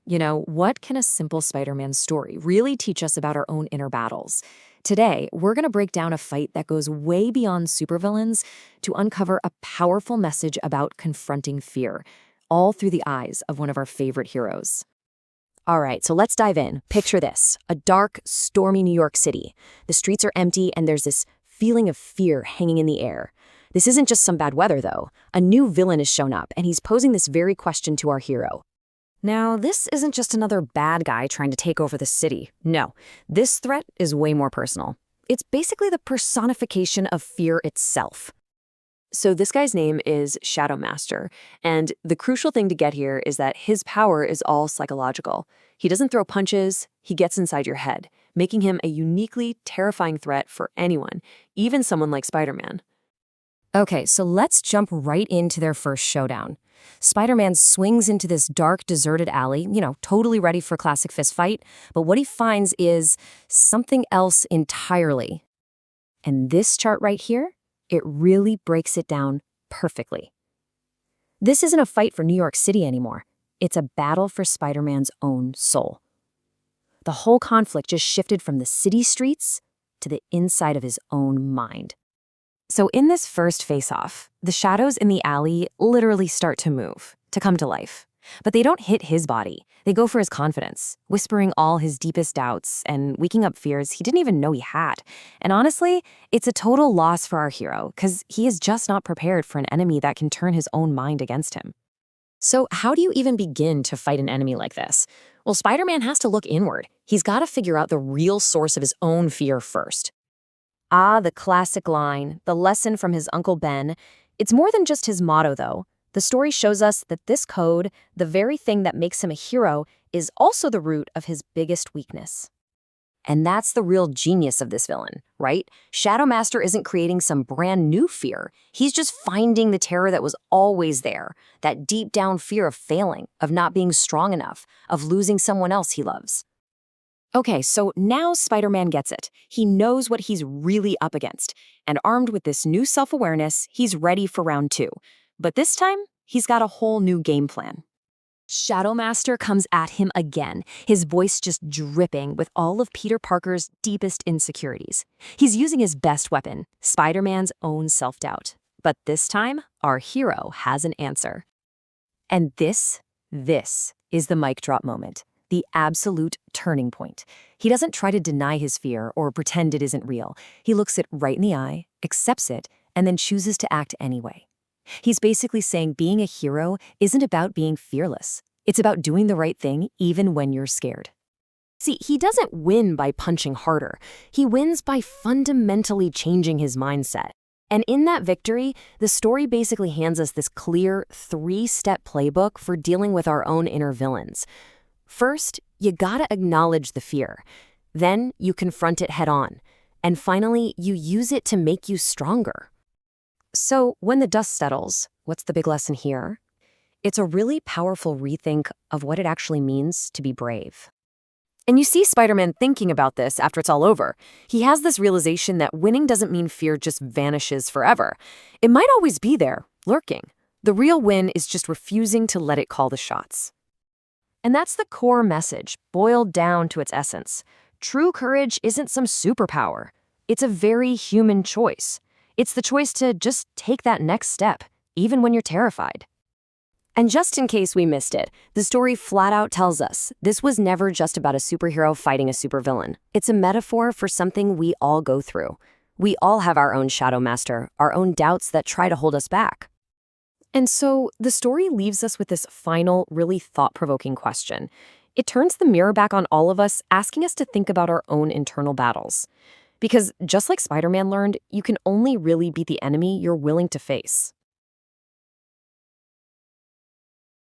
What can a simple Spider-Man story really teach us about our own inner battles? Today, we're going to break down a fight that goes way beyond supervillains to uncover a powerful message about confronting fear, all through the eyes of one of our favorite heroes. All right, so let's dive in. Picture this, a dark, stormy New York City. The streets are empty and there's this feeling of fear hanging in the air. This isn't just some bad weather, though. A new villain has shown up and he's posing this very question to our hero. Now, this isn't just another bad guy trying to take over the city. No, this threat is way more personal. It's basically the personification of fear itself. So this guy's name is Shadow Master, and the crucial thing to get here is that his power is all psychological. He doesn't throw punches, he gets inside your head, making him a uniquely terrifying threat for anyone, even someone like Spider-Man. Okay, so let's jump right into their first showdown. Spider-Man swings into this dark, deserted alley, totally ready for a classic fist fight, but what he finds is something else entirely. And this chart right here, it really breaks it down perfectly. This isn't a fight for New York City anymore. It's a battle for Spider-Man's own soul. The whole conflict just shifted from the city streets to the inside of his own mind. So in this first face-off, the shadows in the alley literally start to move, to come to life. But they don't hit his body. They go for his confidence, whispering all his deepest doubts and waking up fears he didn't even know he had. And honestly, it's a total loss for our hero, because he is just not prepared for an enemy that can turn his own mind against him. So how do you even begin to fight an enemy like this? Well, Spider-Man has to look inward. He's got to figure out the real source of his own fear first. Ah, the classic line, the lesson from his Uncle Ben. It's more than just his motto, though. The story shows us that this code, the very thing that makes him a hero, is also the root of his biggest weakness. And that's the real genius of this villain, right? Shadow Master isn't creating some brand new fear. He's just finding the terror that was always there, that deep down fear of failing, of not being strong enough, of losing someone else he loves. Okay, so now Spider-Man gets it. He knows what he's really up against, and armed with this new self-awareness, he's ready for round 2. But this time, he's got a whole new game plan. Shadow Master comes at him again, his voice just dripping with all of Peter Parker's deepest insecurities. He's using his best weapon, Spider-Man's own self-doubt. But this time, our hero has an answer. And this is the mic drop moment. The absolute turning point. He doesn't try to deny his fear or pretend it isn't real. He looks it right in the eye, accepts it, and then chooses to act anyway. He's basically saying being a hero isn't about being fearless. It's about doing the right thing even when you're scared. See, he doesn't win by punching harder. He wins by fundamentally changing his mindset. And in that victory, the story basically hands us this clear 3-step playbook for dealing with our own inner villains. First, you gotta acknowledge the fear. Then you confront it head on. And finally, you use it to make you stronger. So when the dust settles, what's the big lesson here? It's a really powerful rethink of what it actually means to be brave. And you see Spider-Man thinking about this after it's all over. He has this realization that winning doesn't mean fear just vanishes forever. It might always be there, lurking. The real win is just refusing to let it call the shots. And that's the core message, boiled down to its essence. True courage isn't some superpower. It's a very human choice. It's the choice to just take that next step, even when you're terrified. And just in case we missed it, the story flat out tells us this was never just about a superhero fighting a supervillain. It's a metaphor for something we all go through. We all have our own Shadow Master, our own doubts that try to hold us back. And so the story leaves us with this final, really thought-provoking question. It turns the mirror back on all of us, asking us to think about our own internal battles. Because just like Spider-Man learned, you can only really beat the enemy you're willing to face.